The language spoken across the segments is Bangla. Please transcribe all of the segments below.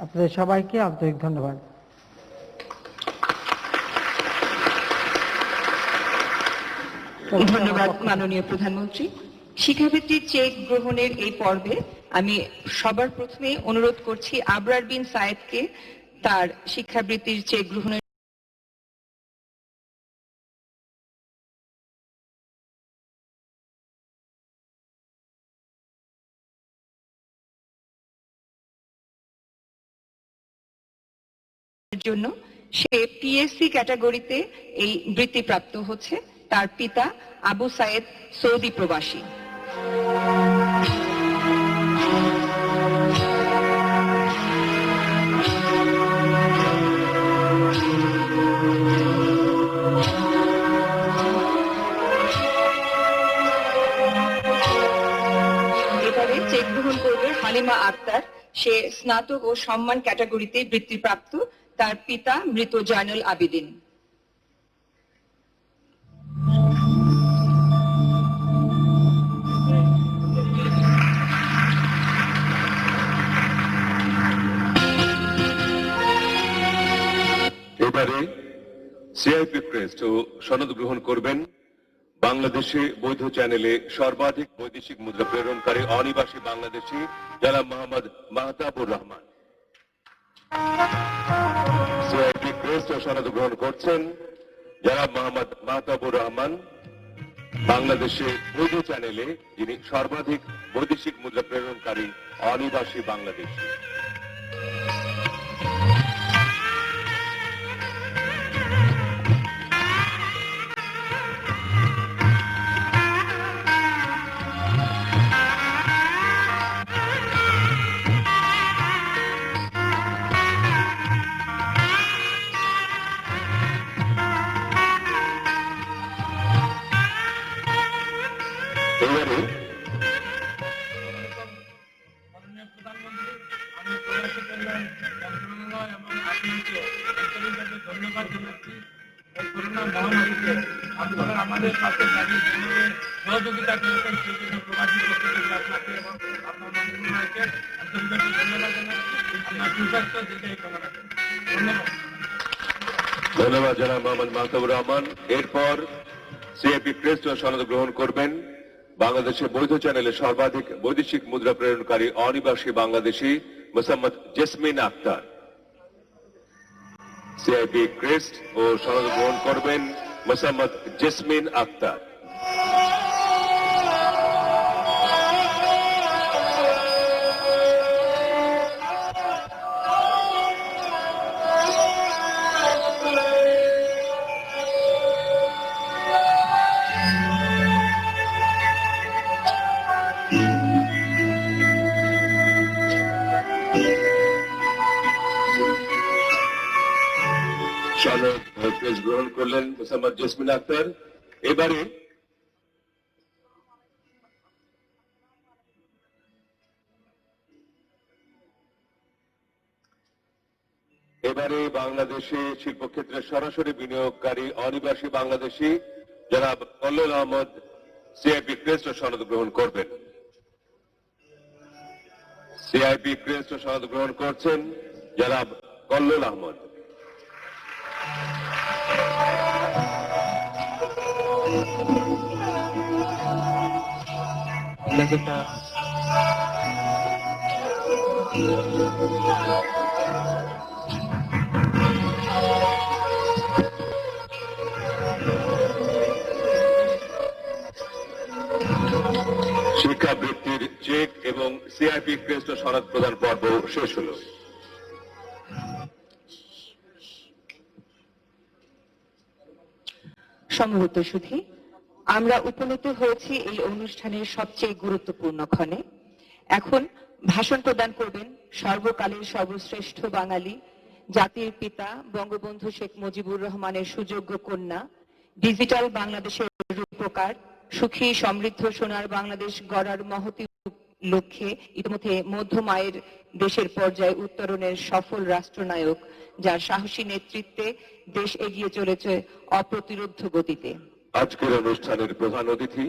আপনাদের সবাইকে আন্তরিক ধন্যবাদ। ধন্যবাদ মাননীয় প্রধানমন্ত্রী। শিক্ষাবৃত্তির চেক গ্রহণের এই পর্বে আমি সবার প্রথমে অনুরোধ করছি আবরার বিন সায়েদকে তার শিক্ষাবৃত্তির চেক গ্রহণের জন্য। সে পিএসসি ক্যাটাগরিতে এই বৃত্তিপ্রাপ্ত হচ্ছে। তার পিতা আবু সায়েদ সৌদি প্রবাসী। এবারে চেক গ্রহণ করবে হালিমা আক্তার। সে স্নাতক ও সম্মান ক্যাটাগরিতে বৃত্তিপ্রাপ্ত। তার পিতা মৃত জয়নুল আবিদিন। এবারে সিআইপি ক্রেস্ট ও সনদ গ্রহণ করবেন বাংলাদেশে বৈধ চ্যানেলে সর্বাধিক বৈদেশিক মুদ্রা প্রেরণকারী অনিবাসী বাংলাদেশী জনাব মোহাম্মদ মাহতাবুর রহমান। সিআইপি ক্রেস্ট ও সনদ গ্রহণ করছেন জনাব মোহাম্মদ মাহতাবুর রহমান, বাংলাদেশে বৈধ চ্যানেলে যিনি সর্বাধিক বৈদেশিক মুদ্রা প্রেরণকারী অনিবাসী বাংলাদেশী। এবারে মাননীয় প্রধানমন্ত্রী, আমি প্রবাসী কল্যাণ মন্ত্রণালয় এবং আপনাকে আন্তরিকভাবে ধন্যবাদ জানাচ্ছি। এই করোনা মহামারীতে আপনারা আমাদের পাশে দাঁড়িয়ে যেভাবে সহযোগিতা করেছেন সেই জন্য প্রবাসী পক্ষ থেকে আপনাকে এবং আপনার মন্ত্রণালয়কে আন্তরিকভাবে ধন্যবাদ জানাচ্ছি। আপনার সুস্বাস্থ্য দীর্ঘায়ু কামনা করি। ধন্যবাদ। ধন্যবাদ জনাব মোহাম্মদ মাহতাবুর রহমান। এরপর সিআইপি ক্রেস্ট ও সনদ গ্রহণ করবেন বাংলাদেশের বৈধ চ্যানেলে সর্বাধিক বৈদেশিক মুদ্রা প্রেরণকারী অনিবাসী বাংলাদেশী মোসাম্মদ জেসমিন আক্তার। সিআইপি ক্রেস্ট ও সনদ গ্রহণ করবেন মোসাম্মদ জেসমিন আক্তার। সনদ ক্রেস্ট গ্রহণ করলেন মোসাম্মদ জেসমিন আক্তার। এবারে বাংলাদেশে শিল্পক্ষেত্রে সরাসরি বিনিয়োগকারী অনিবাসী বাংলাদেশী জনাব কল্লোল আহমদ সিআইপি ক্রেস্ট ও সনদ গ্রহণ করবেন। সিআইপি ক্রেস্ট ও সনদ গ্রহণ করছেন জনাব কল্লোল আহমদ। শিক্ষাবৃত্তির চেক এবং সিআইপি ক্রেস্ট ও সনদ প্রদান পর্ব শেষ হল। সম্মানিত সুধী, আমরা উপনীত হয়েছি এই অনুষ্ঠানের সবচেয়ে গুরুত্বপূর্ণ ক্ষণে। এখন ভাষণ প্রদান করবেন সর্বকালের সর্বশ্রেষ্ঠ বাঙালি, জাতির পিতা বঙ্গবন্ধু শেখ মুজিবুর রহমানের সুযোগ্য কন্যা, ডিজিটাল বাংলাদেশের রূপকার, সুখী সমৃদ্ধ সোনার বাংলাদেশ গড়ার মহতী লক্ষ্যে ইতিমধ্যে মধ্যম আয়ের দেশের পর্যায়ে উত্তরণের সফল রাষ্ট্রনায়ক, যার সাহসী নেতৃত্বে দেশ এগিয়ে চলেছে অপ্রতিরোধ্য গতিতে। আজকের অনুষ্ঠানের প্রধান অতিথি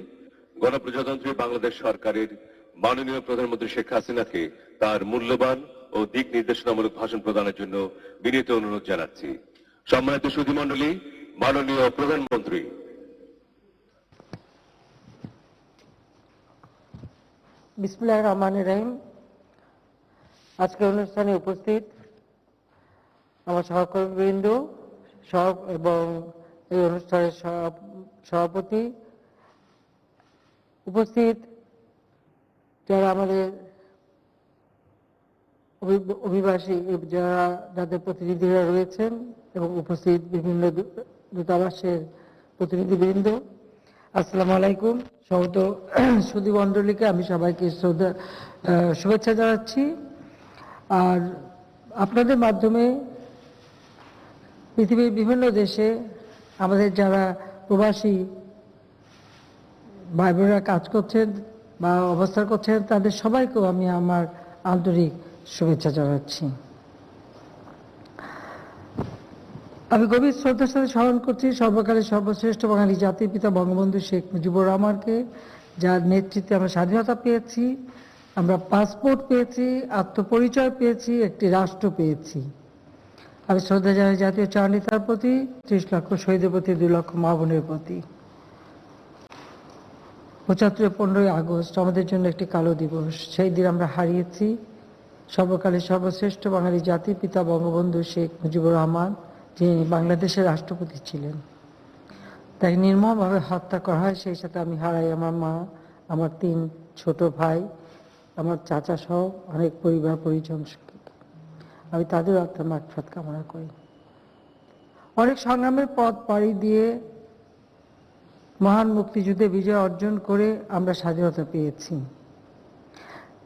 গণপ্রজাতন্ত্রী বাংলাদেশ সরকারের মাননীয় প্রধানমন্ত্রী শেখ হাসিনাকে তার মূল্যবান ও দিক নির্দেশনামূলক ভাষণ প্রদানের জন্য বিনীত অনুরোধ জানাচ্ছি। সম্মানিত সুধীমণ্ডলী, মাননীয় প্রধানমন্ত্রী। বিসমিল্লাহির রহমানির রহিম। আজকের অনুষ্ঠানে উপস্থিত আমার সহকর্মীবৃন্দ এবং এই অনুষ্ঠানের সভাপতি, উপস্থিত যারা আমাদের অভিবাসী যাদের প্রতিনিধিরা রয়েছেন এবং উপস্থিত বিভিন্ন দূতাবাসের প্রতিনিধিবৃন্দ, আসসালামু আলাইকুম। সমস্ত সুধীমণ্ডলীকে আমি সবাইকে শুভেচ্ছা জানাচ্ছি। আর আপনাদের মাধ্যমে পৃথিবীর বিভিন্ন দেশে আমাদের যারা প্রবাসী ভাই বোনেরা কাজ করছেন বা অবস্থান করছেন, তাদের সবাইকেও আমি আমার আন্তরিক শুভেচ্ছা জানাচ্ছি। আমি গভীর শ্রদ্ধার সাথে স্মরণ করছি সর্বকালের সর্বশ্রেষ্ঠ বাঙালি জাতির পিতা বঙ্গবন্ধু শেখ মুজিবুর রহমানকে, যার নেতৃত্বে আমরা স্বাধীনতা পেয়েছি, আমরা পাসপোর্ট পেয়েছি, আত্মপরিচয় পেয়েছি, একটি রাষ্ট্র পেয়েছি। আমি শ্রদ্ধা জানাই জাতীয় চার নেতার প্রতি, 30 লক্ষ শহীদের প্রতি, 2 লক্ষ মা বোনের প্রতি। 15ই আগস্ট আমাদের জন্য একটি কালো দিবস। সেই দিন আমরা হারিয়েছি সর্বকালের সর্বশ্রেষ্ঠ বাঙালি জাতির পিতা বঙ্গবন্ধু শেখ মুজিবুর রহমান, যিনি বাংলাদেশের রাষ্ট্রপতি ছিলেন। তাকে নির্মমভাবে হত্যা করা হয়। সেই সাথে আমি হারাই আমার মা, আমার 3 ছোট ভাই, আমার চাচা সহ অনেক পরিবার পরিজন। আমি তাদের আত্মার মাগফিরাত কামনা করি। অনেক সংগ্রামের পথ পাড়ি দিয়ে মহান মুক্তিযুদ্ধে বিজয় অর্জন করে আমরা স্বাধীনতা পেয়েছি।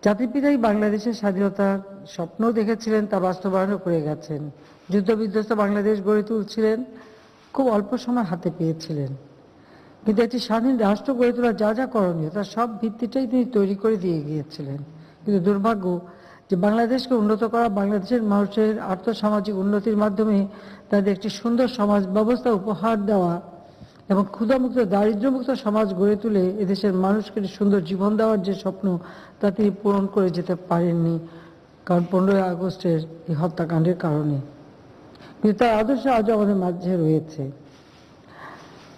জাতির পিতাই বাংলাদেশের স্বাধীনতার স্বপ্ন দেখেছিলেন, তা বাস্তবায়নও করে গেছেন। যুদ্ধবিধ্বস্ত বাংলাদেশ গড়ে তুলছিলেন, খুব অল্প সময় হাতে পেয়েছিলেন। কিন্তু একটি স্বাধীন রাষ্ট্র গড়ে তোলা যা যা করণীয় তার সব ভিত্তিটাই তিনি তৈরি করে দিয়ে গিয়েছিলেন। কিন্তু দুর্ভাগ্য যে বাংলাদেশকে উন্নত করা, বাংলাদেশের মানুষের আর্থসামাজিক উন্নতির মাধ্যমে তাদের একটি সুন্দর সমাজ ব্যবস্থা উপহার দেওয়া এবং ক্ষুধামুক্ত দারিদ্র্যমুক্ত সমাজ গড়ে তুলে এদেশের মানুষকে সুন্দর জীবন দেওয়ার যে স্বপ্ন, তা তিনি পূরণ করে যেতে পারেননি, কারণ 15ই আগস্টের এই হত্যাকাণ্ডের কারণে। কিন্তু তার আদর্শ আজও আমাদের মাঝে রয়েছে।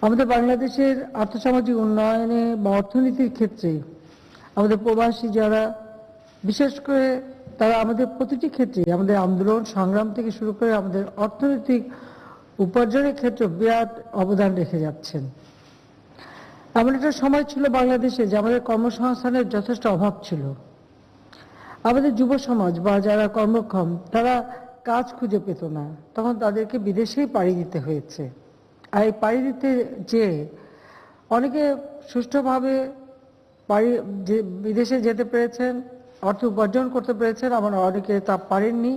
আমাদের বাংলাদেশের আর্থসামাজিক উন্নয়নে বা অর্থনীতির ক্ষেত্রে আমাদের প্রবাসী যারা, বিশেষ করে তারা আমাদের প্রতিটি ক্ষেত্রে, আমাদের আন্দোলন সংগ্রাম থেকে শুরু করে আমাদের অর্থনৈতিক উপার্জনের ক্ষেত্রে বিরাট অবদান রেখে যাচ্ছেন। এমন একটা সময় ছিল বাংলাদেশে যে আমাদের কর্মসংস্থানের যথেষ্ট অভাব ছিল। আমাদের যুব সমাজ বা যারা কর্মক্ষম, তারা কাজ খুঁজে পেত না, তখন তাদেরকে বিদেশেই পাড়ি দিতে হয়েছে। আর এই পাড়ি দিতে যে অনেকে সুষ্ঠুভাবে বিদেশে যেতে পেরেছেন, অর্থ উপার্জন করতে পেরেছেন, আবার অনেকে তা পারেননি,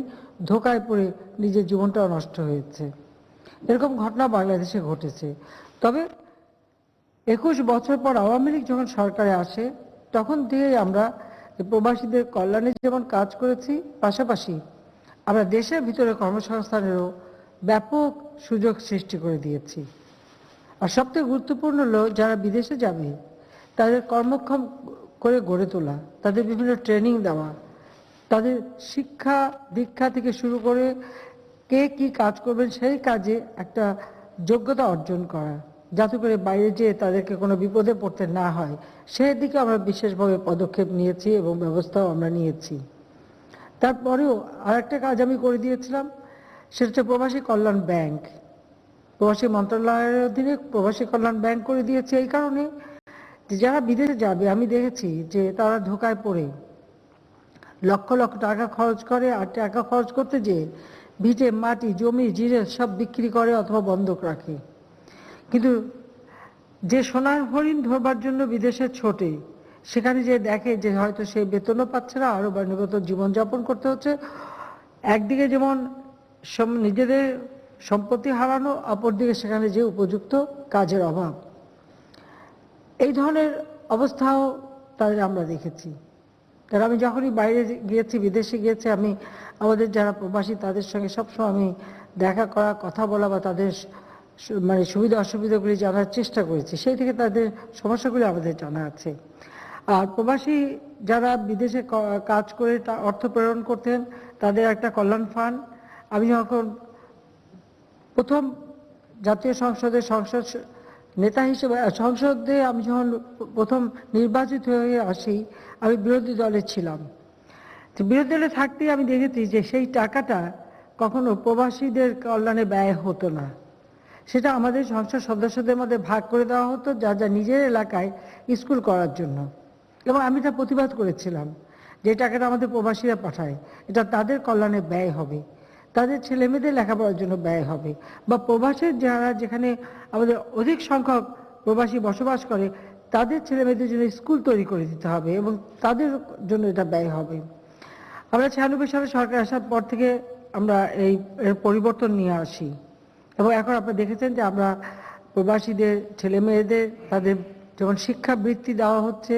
ধোকায় পড়ে নিজের জীবনটাও নষ্ট হয়েছে। এরকম ঘটনা বাংলাদেশে ঘটেছে। তবে 21 বছর পর আওয়ামী লীগ যখন সরকারে আসে, তখন থেকেই আমরা প্রবাসীদের কল্যাণে যেমন কাজ করেছি, পাশাপাশি আমরা দেশের ভিতরে কর্মসংস্থানেরও ব্যাপক সুযোগ সৃষ্টি করে দিয়েছি। আর সবথেকে গুরুত্বপূর্ণ হলো যারা বিদেশে যাবে তাদের কর্মক্ষম করে গড়ে তোলা, তাদের বিভিন্ন ট্রেনিং দেওয়া, তাদের শিক্ষা দীক্ষা থেকে শুরু করে কে কি কাজ করবেন সেই কাজে একটা যোগ্যতা অর্জন করা, যাতে করে বাইরে যেয়ে তাদেরকে কোনো বিপদে পড়তে না হয়, সেই দিকে আমরা বিশেষভাবে পদক্ষেপ নিয়েছি এবং ব্যবস্থাও আমরা নিয়েছি। তারপরেও আরেকটা কাজ আমি করে দিয়েছিলাম, সেটা হচ্ছে প্রবাসী কল্যাণ ব্যাংক। প্রবাসী মন্ত্রণালয়ের অধীনে প্রবাসী কল্যাণ ব্যাংক করে দিয়েছে এই কারণে যে যারা বিদেশে যাবে, আমি দেখেছি যে তারা ধোকায় পড়ে লক্ষ লক্ষ টাকা খরচ করে, আর টাকা খরচ করতে যেয়ে ভিটে মাটি জমি জিরে সব বিক্রি করে অথবা বন্ধক রাখে। কিন্তু যে সোনার হরিণ ধরবার জন্য বিদেশে ছোটে, সেখানে যে দেখে যে হয়তো সে বেতনও পাচ্ছে না, আরো বাণিজ্যগত জীবনযাপন করতে হচ্ছে, একদিকে যেমন নিজেদের সম্পত্তি হারানো, অপরদিকে সেখানে যে উপযুক্ত কাজের অভাব, এই ধরনের অবস্থাও তাদের আমরা দেখেছি। কারণ আমি যখনই বাইরে গিয়েছি, বিদেশে গিয়েছি, আমি আমাদের যারা প্রবাসী তাদের সঙ্গে সবসময় আমি দেখা করা, কথা বলা বা তাদের মানে সুবিধা অসুবিধাগুলি জানার চেষ্টা করেছি। সেই থেকে তাদের সমস্যাগুলি আমাদের জানা আছে। আর প্রবাসী যারা বিদেশে কাজ করে অর্থ প্রেরণ করতেন, তাদের একটা কল্যাণ ফান্ড। আমি যখন প্রথম জাতীয় সংসদের সংসদ নেতা হিসেবে সংসদে আমি যখন প্রথম নির্বাচিত হয়ে আসি, আমি বিরোধী দলে ছিলাম। তো বিরোধী দলে থাকতেই আমি দেখেছি যে সেই টাকাটা কখনো প্রবাসীদের কল্যাণে ব্যয় হতো না, সেটা আমাদের সংসদ সদস্যদের মধ্যে ভাগ করে দেওয়া হতো যা যা নিজের এলাকায় স্কুল করার জন্য। এবং আমি তা প্রতিবাদ করেছিলাম যে টাকাটা আমাদের প্রবাসীরা পাঠায়, এটা তাদের কল্যাণে ব্যয় হবে, তাদের ছেলেমেয়েদের লেখাপড়ার জন্য ব্যয় হবে, বা প্রবাসের যারা যেখানে আমাদের অধিক সংখ্যক প্রবাসী বসবাস করে তাদের ছেলেমেয়েদের জন্য স্কুল তৈরি করে দিতে হবে এবং তাদের জন্য এটা ব্যয় হবে। আমরা 96 সালে সরকার আসার পর থেকে আমরা এর পরিবর্তন নিয়ে আসি এবং এখন আপনারা দেখেছেন যে আমরা প্রবাসীদের ছেলে মেয়েদের তাদের যেমন শিক্ষাবৃত্তি দেওয়া হচ্ছে,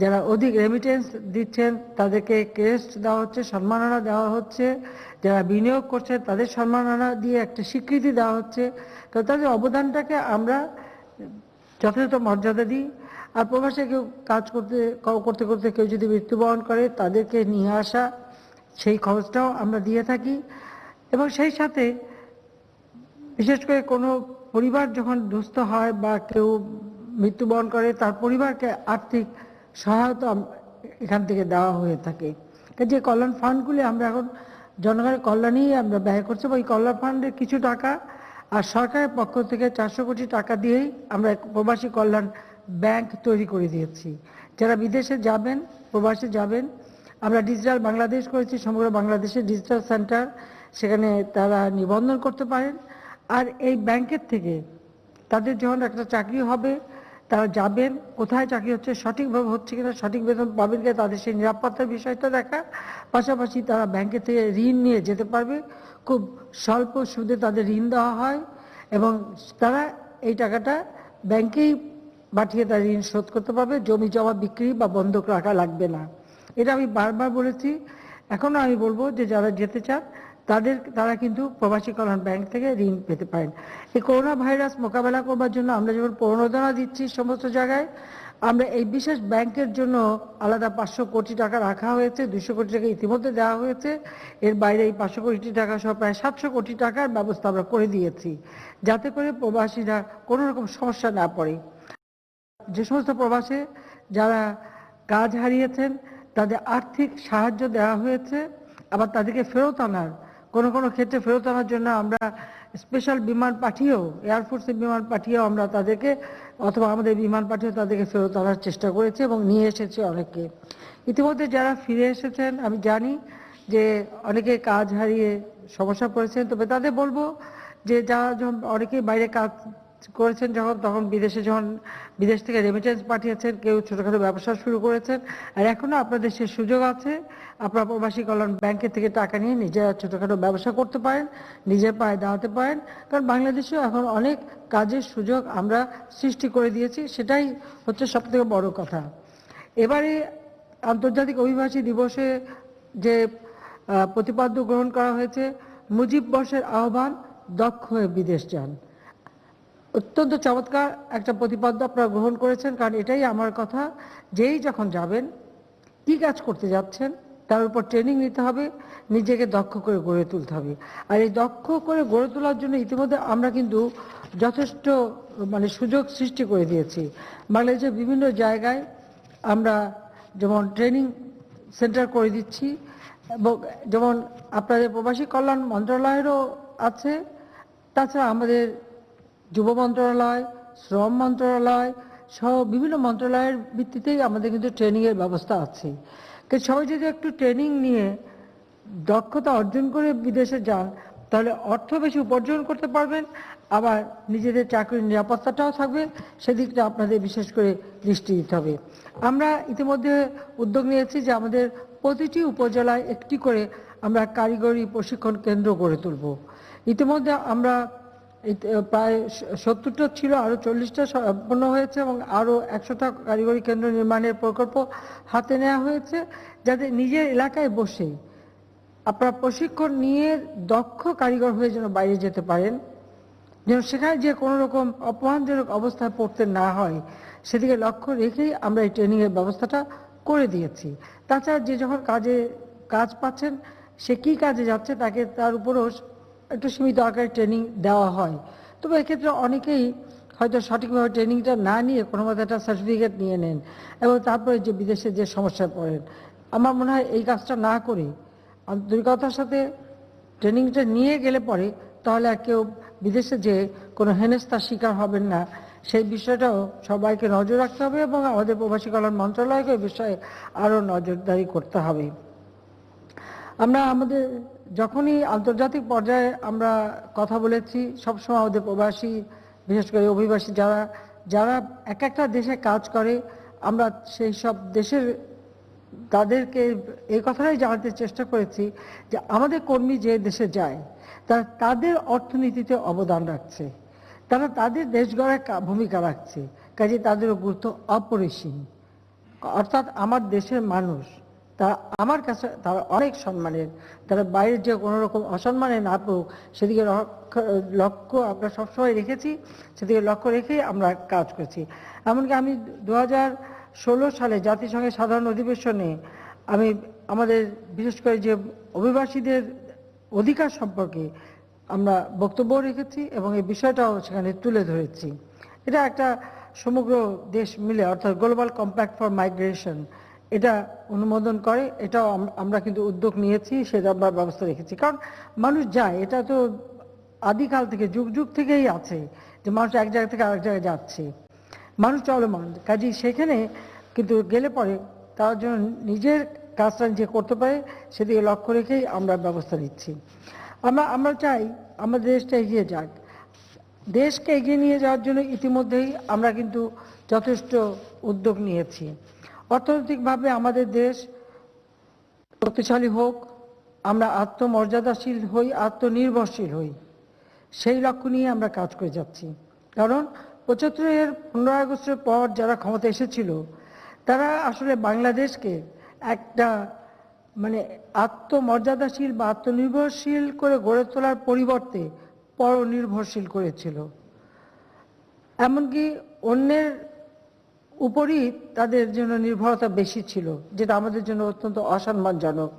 যারা অধিক রেমিটেন্স দিচ্ছেন তাদেরকে ক্রেস্ট দেওয়া হচ্ছে, সম্মাননা দেওয়া হচ্ছে, যারা বিনিয়োগ করছেন তাদের সম্মাননা দিয়ে একটা স্বীকৃতি দেওয়া হচ্ছে। তো তাদের অবদানটাকে আমরা যথাযথ মর্যাদা দিই। আর প্রবাসে কেউ কাজ করতে করতে কেউ যদি মৃত্যুবরণ করে তাদেরকে নিয়ে আসা, সেই খরচটাও আমরা দিয়ে থাকি। এবং সেই সাথে বিশেষ করে কোনো পরিবার যখন দুস্থ হয় বা কেউ মৃত্যুবরণ করে তার পরিবারকে আর্থিক সহায়তা এখান থেকে দেওয়া হয়ে থাকে। যে কল্যাণ ফান্ডগুলি আমরা এখন জনগণের কল্যাণেই আমরা ব্যয় করছি, ওই কল্যাণ ফান্ডের কিছু টাকা আর সরকারের পক্ষ থেকে 400 কোটি টাকা দিয়েই আমরা প্রবাসী কল্যাণ ব্যাংক তৈরি করে দিয়েছি। যারা বিদেশে যাবেন, প্রবাসে যাবেন, আমরা ডিজিটাল বাংলাদেশ করেছি, সমগ্র বাংলাদেশে ডিজিটাল সেন্টার, সেখানে তারা নিবন্ধন করতে পারেন। আর এই ব্যাংকের থেকে তাদের যখন একটা চাকরি হবে তারা যাবেন, কোথায় চাকরি হচ্ছে, সঠিকভাবে হচ্ছে কিনা, সঠিক বেতন পাবেন কিনা, তাদের সেই নিরাপত্তার বিষয়টা দেখা, পাশাপাশি তারা ব্যাংকের থেকে ঋণ নিয়ে যেতে পারবে, খুব স্বল্প সুদে তাদের ঋণ দেওয়া হয় এবং তারা এই টাকাটা ব্যাংকেই পাঠিয়ে তার ঋণ শোধ করতে পারবে, জমি জমা বিক্রি বা বন্ধক রাখা লাগবে না। এটা আমি বারবার বলেছি, এখনো আমি বলবো যে যারা যেতে চান তারা কিন্তু প্রবাসী কল্যাণ ব্যাংক থেকে ঋণ পেতে পারেন। এই করোনা ভাইরাস মোকাবেলা করবার জন্য আমরা যেমন প্রণোদনা দিচ্ছি সমস্ত জায়গায়, আমরা এই বিশেষ ব্যাংকের জন্য আলাদা 500 কোটি টাকা রাখা হয়েছে, 200 কোটি টাকা ইতিমধ্যে দেওয়া হয়েছে। এর বাইরে এই 500 কোটি টাকা সহ প্রায় 700 কোটি টাকার ব্যবস্থা আমরা করে দিয়েছি, যাতে করে প্রবাসীরা কোনো রকম সমস্যা না পড়ে। যে সমস্ত প্রবাসে যারা কাজ হারিয়েছেন তাদের আর্থিক সাহায্য দেওয়া হয়েছে, আবার তাদেরকে ফেরত আনার কোনো ক্ষেত্রে ফেরত আনার জন্য আমরা স্পেশাল বিমান পাঠিয়েও, এয়ারফোর্সের বিমান পাঠিয়েও আমরা তাদেরকে, অথবা আমাদের বিমান পাঠিয়েও তাদেরকে ফেরত আনার চেষ্টা করেছি এবং নিয়ে এসেছি অনেকে। ইতিমধ্যে যারা ফিরে এসেছেন আমি জানি যে অনেকে কাজ হারিয়ে সমস্যা পড়েছেন, তবে তাদের বলবো যে যারা যখন অনেকেই বাইরে কাজ করেছেন তখন বিদেশ থেকে রেমিটেন্স পাঠিয়েছেন, কেউ ছোটখাটো ব্যবসা শুরু করেছেন, আর এখনো আপনাদের সে সুযোগ আছে, আপনারা প্রবাসী কল্যাণ ব্যাংকের থেকে টাকা নিয়ে নিজেরা ছোটখাটো ব্যবসা করতে পারেন, নিজের পায়ে দাঁড়াতে পারেন। কারণ বাংলাদেশেও এখন অনেক কাজের সুযোগ আমরা সৃষ্টি করে দিয়েছি, সেটাই হচ্ছে সবথেকে বড় কথা। এবারে আন্তর্জাতিক অভিবাসী দিবসে যে প্রতিপাদ্য গ্রহণ করা হয়েছে, মুজিব বর্ষের আহ্বান, দক্ষ হয়ে বিদেশ যান, অত্যন্ত চমৎকার একটা প্রতিপাদ্য আপনারা গ্রহণ করেছেন। কারণ এটাই আমার কথা, যেই যখন যাবেন কি কাজ করতে যাচ্ছেন তার উপর ট্রেনিং নিতে হবে, নিজেকে দক্ষ করে গড়ে তুলতে হবে। আর এই দক্ষ করে গড়ে তোলার জন্য ইতিমধ্যে আমরা কিন্তু যথেষ্ট সুযোগ সৃষ্টি করে দিয়েছি। বাংলাদেশের বিভিন্ন জায়গায় আমরা যেমন ট্রেনিং সেন্টার করে দিচ্ছি, এবং যেমন আপনাদের প্রবাসী কল্যাণ মন্ত্রণালয়েরও আছে, তাছাড়া আমাদের যুব মন্ত্রণালয়, শ্রম মন্ত্রণালয় সহ বিভিন্ন মন্ত্রণালয়ের ভিত্তিতেই আমাদের কিন্তু ট্রেনিংয়ের ব্যবস্থা আছে। কিন্তু সবাই যদি একটু ট্রেনিং নিয়ে দক্ষতা অর্জন করে বিদেশে যান তাহলে অর্থ বেশি উপার্জন করতে পারবেন, আবার নিজেদের চাকরির নিরাপত্তাটাও থাকবে, সেদিকটা আপনাদের বিশেষ করে দৃষ্টি দিতে হবে। আমরা ইতিমধ্যে উদ্যোগ নিয়েছি যে আমাদের প্রতিটি উপজেলায় একটি করে আমরা কারিগরি প্রশিক্ষণ কেন্দ্র গড়ে তুলব। ইতিমধ্যে আমরা প্রায় 70টা ছিল, আরও 40টা সম্পন্ন হয়েছে এবং আরও 100টা কারিগরি কেন্দ্র নির্মাণের প্রকল্প হাতে নেওয়া হয়েছে, যাতে নিজের এলাকায় বসে আপনারা প্রশিক্ষণ নিয়ে দক্ষ কারিগর হয়ে যেন বাইরে যেতে পারেন, যেন সেখানে যে কোনো রকম অপমানজনক অবস্থায় পড়তে না হয়, সেদিকে লক্ষ্য রেখেই আমরা এই ট্রেনিংয়ের ব্যবস্থাটা করে দিয়েছি। তাছাড়া যে যখন কাজ পাচ্ছেন সে কি কাজে যাচ্ছে তাকে তার উপরও একটু সীমিত আকারে ট্রেনিং দেওয়া হয়। তবে এক্ষেত্রে অনেকেই হয়তো সঠিকভাবে ট্রেনিংটা না নিয়ে কোনো মতো একটা সার্টিফিকেট নিয়ে নেন এবং তারপরে যে বিদেশে যে সমস্যায় পড়েন। আমার মনে হয় এই কাজটা না করে আন্তরিকতার সাথে ট্রেনিংটা নিয়ে গেলে পরে তাহলে আর কেউ বিদেশে যে কোনো হেনস্থার শিকার হবেন না, সেই বিষয়টাও সবাইকে নজর রাখতে হবে এবং আমাদের প্রবাসী কল্যাণ মন্ত্রণালয়কে এই বিষয়ে আরও নজরদারি করতে হবে। আমরা আমাদের যখনই আন্তর্জাতিক পর্যায়ে আমরা কথা বলেছি, সবসময় আমাদের প্রবাসী বিশেষ করে অভিবাসী যারা যারা এক একটা দেশে কাজ করে, আমরা সেই সব দেশের তাদেরকে এই কথাটাই জানাতে চেষ্টা করেছি যে আমাদের কর্মী যে দেশে যায় তারা তাদের অর্থনীতিতে অবদান রাখছে, তারা তাদের দেশ গড়ায় ভূমিকা রাখছে, কাজে তাদেরও গুরুত্ব অপরিসীম। অর্থাৎ আমার দেশের মানুষ তারা আমার কাছে তারা অনেক সম্মানের, তারা বাইরের যে কোনো রকম অসম্মানে না পড়ুক সেদিকে লক্ষ্য আমরা সবসময় রেখেছি, সেদিকে লক্ষ্য রেখেই আমরা কাজ করছি। এমনকি আমি 2016 সালে জাতিসংঘের সাধারণ অধিবেশনে আমি আমাদের বিশেষ করে যে অভিবাসীদের অধিকার সম্পর্কে আমরা বক্তব্য রেখেছি এবং এই বিষয়টাও সেখানে তুলে ধরেছি। এটা একটা সমগ্র দেশ মিলে অর্থাৎ গ্লোবাল কম্প্যাক্ট ফর মাইগ্রেশন এটা অনুমোদন করে, এটাও আমরা কিন্তু উদ্যোগ নিয়েছি, সেটা আমরা ব্যবস্থা রেখেছি। কারণ মানুষ যায়, এটা তো আদিকাল থেকে যুগ যুগ থেকেই আছে যে মানুষ এক জায়গা থেকে আরেক জায়গায় যাচ্ছে, মানুষ চলমান, কাজেই সেখানে কিন্তু গেলে পরে তার জন্য নিজের কাজটা যে করতে পারে সেদিকে লক্ষ্য রেখেই আমরা ব্যবস্থা নিচ্ছি। আমরা চাই আমাদের দেশটা এগিয়ে যাক। দেশকে এগিয়ে নিয়ে যাওয়ার জন্য ইতিমধ্যেই আমরা কিন্তু যথেষ্ট উদ্যোগ নিয়েছি। অর্থনৈতিকভাবে আমাদের দেশ শক্তিশালী হোক, আমরা আত্মমর্যাদাশীল হই, আত্মনির্ভরশীল হই, সেই লক্ষ্য নিয়ে আমরা কাজ করে যাচ্ছি। কারণ 75-এর 15 আগস্টের পর যারা ক্ষমতা এসেছিল তারা আসলে বাংলাদেশকে একটা মানে আত্মমর্যাদাশীল বা আত্মনির্ভরশীল করে গড়ে তোলার পরিবর্তে পরনির্ভরশীল করেছিল। এমনকি অন্যের উপরই তাদের জন্য নির্ভরতা বেশি ছিল, যেটা আমাদের জন্য অত্যন্ত অসম্মানজনক।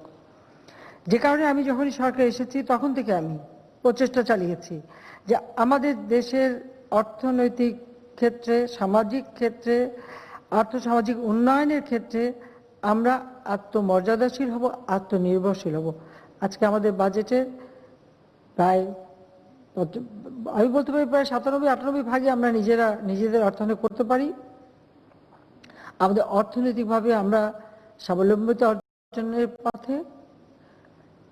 যে কারণে আমি যখনই সরকার এসেছি তখন থেকে আমি প্রচেষ্টা চালিয়েছি যে আমাদের দেশের অর্থনৈতিক ক্ষেত্রে, সামাজিক ক্ষেত্রে, আর্থসামাজিক উন্নয়নের ক্ষেত্রে আমরা আত্মমর্যাদাশীল হব, আত্মনির্ভরশীল হব। আজকে আমাদের বাজেটে প্রায় আমি বলতে পারি প্রায় 97-98 ভাগে আমরা নিজেদের অর্থায়ন করতে পারি। আমাদের অর্থনৈতিকভাবে আমরা স্বাবলম্বিতা অর্জনের পথে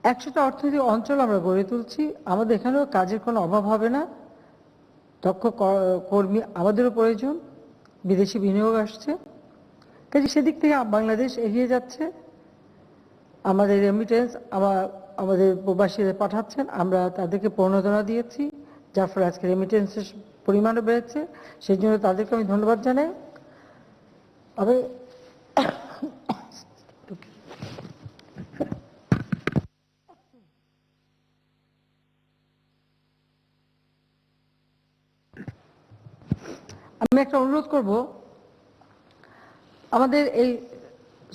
100টা অর্থনৈতিক অঞ্চল আমরা গড়ে তুলছি। আমাদের এখানেও কাজের কোনো অভাব হবে না, দক্ষ কর্মী আমাদেরও প্রয়োজন, বিদেশি বিনিয়োগ আসছে, কাজে সেদিক থেকে বাংলাদেশ এগিয়ে যাচ্ছে। আমাদের রেমিটেন্স আমাদের প্রবাসীদের পাঠাচ্ছেন, আমরা তাদেরকে প্রণোদনা দিয়েছি, যার ফলে আজকে রেমিটেন্সের পরিমাণও বেড়েছে, সেই জন্য তাদেরকে আমি ধন্যবাদ জানাই। আমি একটা অনুরোধ করব, আমাদের এই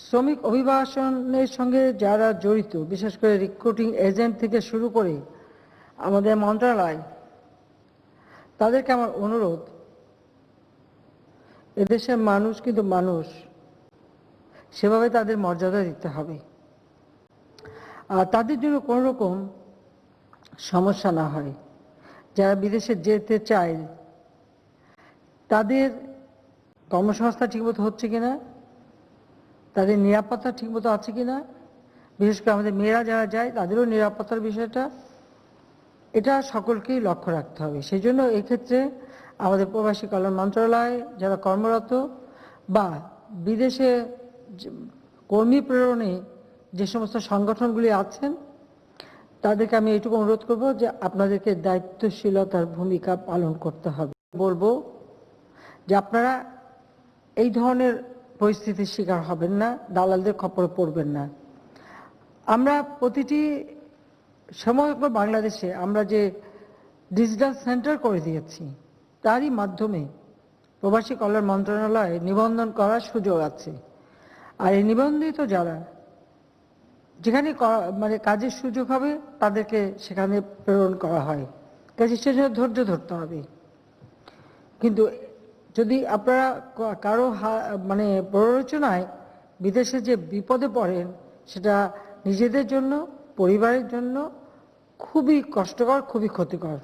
শ্রমিক অভিবাসনের সঙ্গে যারা জড়িত, বিশেষ করে রিক্রুটিং এজেন্ট থেকে শুরু করে আমাদের মন্ত্রণালয়, তাদেরকে আমার অনুরোধ, এদেশের মানুষ কিন্তু মানুষ, সেভাবে তাদের মর্যাদা দিতে হবে আর তাদের জন্য কোনো রকম সমস্যা না হয়। যারা বিদেশে যেতে চায় তাদের কর্মসংস্থান ঠিকমতো হচ্ছে কিনা, তাদের নিরাপত্তা ঠিকমতো আছে কিনা, বিশেষ করে আমাদের মেয়েরা যারা যায় তাদেরও নিরাপত্তার বিষয়টা, এটা সকলকেই লক্ষ্য রাখতে হবে। সেই জন্য এক্ষেত্রে আমাদের প্রবাসী কল্যাণ মন্ত্রণালয় যারা কর্মরত বা বিদেশে কর্মী প্রেরণে যে সমস্ত সংগঠনগুলি আছেন তাদেরকে আমি এইটুকু অনুরোধ করব যে আপনাদেরকে দায়িত্বশীলতার ভূমিকা পালন করতে হবে। বলবো যে আপনারা এই ধরনের পরিস্থিতির শিকার হবেন না, দালালদের খপ্পরে পড়বেন না। আমরা প্রতিটি সমগ্র বাংলাদেশে আমরা যে ডিজিটাল সেন্টার করে দিয়েছি তারই মাধ্যমে প্রবাসী কল্যাণ মন্ত্রণালয়ে নিবন্ধন করার সুযোগ আছে। আর এই নিবন্ধিত যারা যেখানে মানে কাজের সুযোগ হবে তাদেরকে সেখানে প্রেরণ করা হয়। কাজে সেজন্য ধৈর্য ধরতে হবে। কিন্তু যদি আপনারা কারো মানে প্ররোচনায় বিদেশে যে বিপদে পড়েন, সেটা নিজেদের জন্য, পরিবারের জন্য খুবই কষ্টকর, খুবই ক্ষতিকর।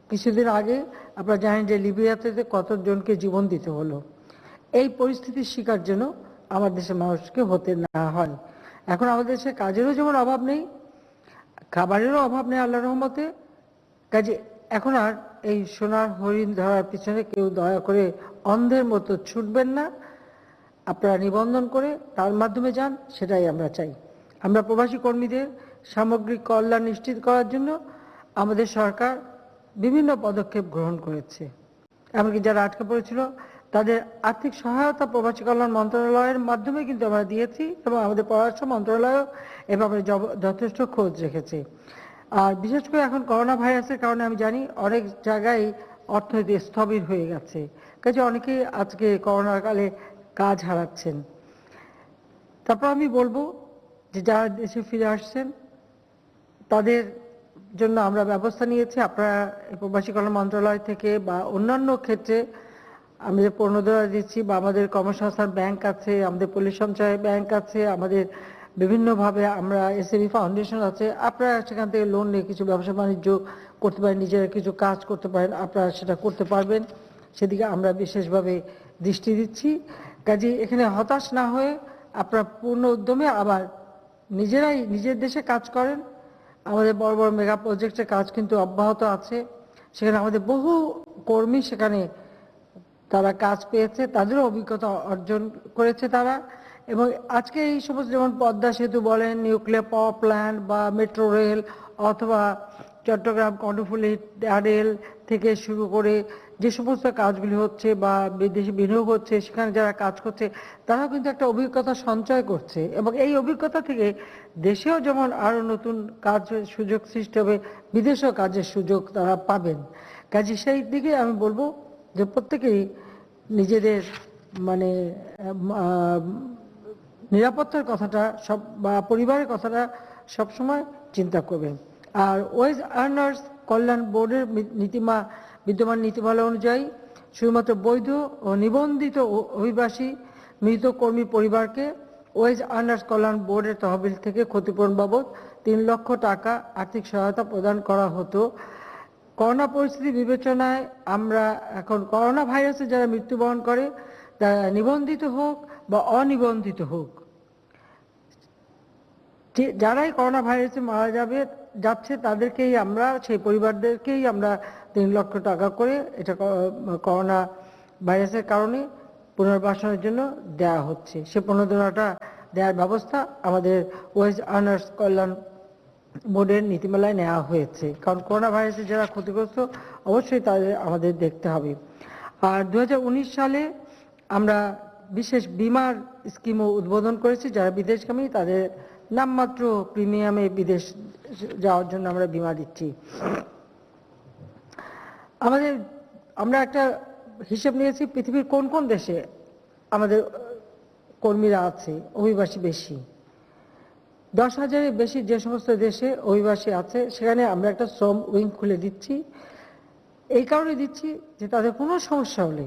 কিছুদিন আগে আপনারা জানেন যে লিবিয়াতে কতজনকে জীবন দিতে হলো। এই পরিস্থিতির শিকার যেন আমার দেশের মানুষকে হতে না হয়। এখন আমাদের দেশে কাজেরও যেমন অভাব নেই, খাবারেরও অভাব নেই আল্লাহর রহমতে। কাজে এখন আর এই সোনার হরিণ ধরার পিছনে কেউ দয়া করে অন্ধের মতো ছুটবেন না। আপনারা নিবন্ধন করে তার মাধ্যমে যান, সেটাই আমরা চাই। আমরা প্রবাসী কর্মীদের সামগ্রিক কল্যাণ নিশ্চিত করার জন্য আমাদের সরকার বিভিন্ন পদক্ষেপ গ্রহণ করেছে। এমনকি যারা আটকে পড়েছিল তাদের আর্থিক সহায়তা প্রবাসী কল্যাণ মন্ত্রণালয়ের মাধ্যমে কিন্তু আমরা দিয়েছি, এবং আমাদের পররাষ্ট্র মন্ত্রণালয়ও এ ব্যাপারে যথেষ্ট খোঁজ রেখেছে। আর বিশেষ করে এখন করোনা ভাইরাসের কারণে আমি জানি অনেক জায়গায় অর্থনীতি স্থবির হয়ে গেছে। কাজে অনেকেই আজকে করোনার কালে কাজ হারাচ্ছেন। তারপর আমি বলবো যে যারা দেশে ফিরে আসছেন তাদের জন্য আমরা ব্যবস্থা নিয়েছি। আপনারা প্রবাসী কল্যাণ মন্ত্রণালয় থেকে বা অন্যান্য ক্ষেত্রে আমাদের প্রণোদনা দিচ্ছি, বা আমাদের কর্মসংস্থান ব্যাংক আছে, আমাদের পল্লী সঞ্চয় ব্যাংক আছে, আমাদের বিভিন্নভাবে আমরা এসএমই ফাউন্ডেশন আছে। আপনারা সেখান থেকে লোন নিয়ে কিছু ব্যবসা বাণিজ্য করতে পারেন, নিজেরা কিছু কাজ করতে পারেন, আপনারা সেটা করতে পারবেন। সেদিকে আমরা বিশেষভাবে দৃষ্টি দিচ্ছি। কাজে এখানে হতাশ না হয়ে আপনারা পূর্ণ উদ্যমে আবার নিজেরাই নিজের দেশে কাজ করেন। আমাদের বড় বড় মেগা প্রজেক্টের কাজ কিন্তু অব্যাহত আছে। সেখানে আমাদের বহু কর্মী সেখানে তারা কাজ পেয়েছে, তাদেরও অভিজ্ঞতা অর্জন করেছে তারা। এবং আজকে এই সমস্ত যেমন পদ্মা সেতু বলেন, নিউক্লিয়ার পাওয়ার প্ল্যান্ট বা মেট্রো রেল, অথবা চট্টগ্রাম কর্ণফুলী রেল থেকে শুরু করে যে সমস্ত কাজগুলি হচ্ছে বা বিদেশি বিনিয়োগ হচ্ছে, সেখানে যারা কাজ করছে তারাও কিন্তু একটা অভিজ্ঞতা সঞ্চয় করছে, এবং এই অভিজ্ঞতা থেকে দেশেও যেমন আরো নতুন কাজ সুযোগ সৃষ্টি হবে, বিদেশেও কাজের সুযোগ তারা পাবেন। কাজে সেই দিকে আমি বলবো যে প্রত্যেকেই নিজেদের মানে নিরাপত্তার কথাটা সব বা পরিবারের কথাটা সবসময় চিন্তা করবেন। আর ওয়েজ আর্নার্স কল্যাণ বোর্ডের বিদ্যমান নীতিমালা অনুযায়ী শুধুমাত্র বৈধ ও নিবন্ধিত অভিবাসী মৃত কর্মী পরিবারকে ওয়েজ আর্নার্স কল্যাণ বোর্ডের তহবিল থেকে ক্ষতিপূরণ বাবদ ৩ লক্ষ টাকা আর্থিক সহায়তা প্রদান করা হতো। করোনা পরিস্থিতি বিবেচনায় আমরা এখন করোনা ভাইরাসে যারা মৃত্যুবরণ করে, তারা নিবন্ধিত হোক বা অনিবন্ধিত হোক, যারাই করোনা ভাইরাসে মারা যাচ্ছে তাদেরকেই আমরা, সেই পরিবারদেরকেই আমরা ৩ লক্ষ টাকা করে এটা করোনা ভাইরাসের কারণে পুনর্বাসনের জন্য দেওয়া হচ্ছে। সে প্রণোদনাটা দেওয়ার ব্যবস্থা আমাদের ওয়েজ আর্নার্স কল্যাণ বোর্ডের নীতিমালায় নেওয়া হয়েছে। কারণ করোনা ভাইরাসে যারা ক্ষতিগ্রস্ত অবশ্যই তাদের আমাদের দেখতে হবে। আর 2019 সালে আমরা বিশেষ বিমার স্কিমও উদ্বোধন করেছি। যারা বিদেশগামী তাদের নামমাত্র প্রিমিয়ামে বিদেশ যাওয়ার জন্য আমরা বিমা দিচ্ছি। আমরা একটা হিসেব নিয়েছি পৃথিবীর কোন কোন দেশে আমাদের কর্মীরা আছে, অভিবাসী বেশি। 10,000-এর বেশি যে সমস্ত দেশে অভিবাসী আছে সেখানে আমরা একটা শ্রম উইং খুলে দিচ্ছি। এই কারণে দিচ্ছি যে তাদের কোনো সমস্যা হলে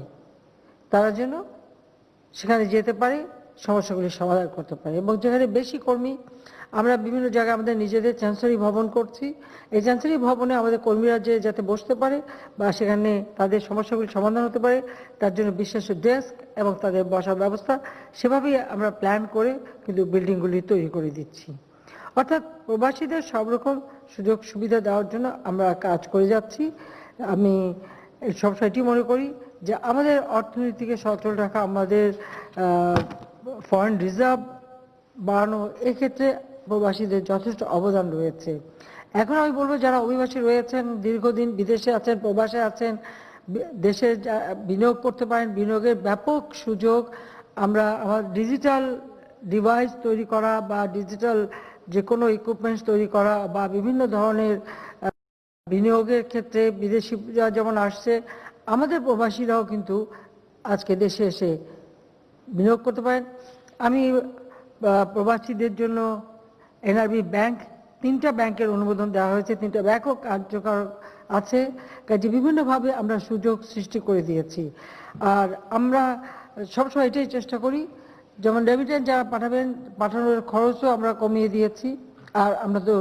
তারা যেন সেখানে যেতে পারে, সমস্যাগুলি সমাধান করতে পারে। এবং যেখানে বেশি কর্মী, আমরা বিভিন্ন জায়গায় আমাদের নিজেদের চ্যান্সেলরি ভবন করছি। এই চ্যান্সেলরি ভবনে আমাদের কর্মীরা যাতে বসতে পারে বা সেখানে তাদের সমস্যাগুলি সমাধান হতে পারে, তার জন্য বিশেষ ডেস্ক এবং তাদের বসার ব্যবস্থা সেভাবেই আমরা প্ল্যান করে কিন্তু বিল্ডিংগুলি তৈরি করে দিচ্ছি। অর্থাৎ প্রবাসীদের সব রকম সুযোগ সুবিধা দেওয়ার জন্য আমরা কাজ করে যাচ্ছি। আমি সবসময় এটি মনে করি যে আমাদের অর্থনীতিকে সচল রাখা, আমাদের ফরেন রিজার্ভ বাড়ানো, এক্ষেত্রে প্রবাসীদের যথেষ্ট অবদান রয়েছে। এখন আমি বলবো যারা অভিবাসী রয়েছেন, দীর্ঘদিন বিদেশে আছেন, প্রবাসে আছেন, দেশে বিনিয়োগ করতে পারেন, বিনিয়োগের ব্যাপক সুযোগ। আমরা আমার ডিজিটাল ডিভাইস তৈরি করা বা ডিজিটাল যে কোনো ইকুইপমেন্টস তৈরি করা বা বিভিন্ন ধরনের বিনিয়োগের ক্ষেত্রে বিদেশিরা যেমন আসছে, আমাদের প্রবাসীরাও কিন্তু আজকে দেশে এসে বিনিয়োগ করতে পারেন। আমি প্রবাসীদের জন্য এনআরবি ব্যাংক, 3টা ব্যাংকের অনুমোদন দেওয়া হয়েছে, 3টা ব্যাংকও কার্যকর আছে, কাজে বিভিন্নভাবে আমরা সুযোগ সৃষ্টি করে দিয়েছি। আর আমরা সবসময় এটাই চেষ্টা করি, যেমন রেমিটেন্স যারা পাঠাবেন, পাঠানোর খরচও আমরা কমিয়ে দিয়েছি। আর আমরা তো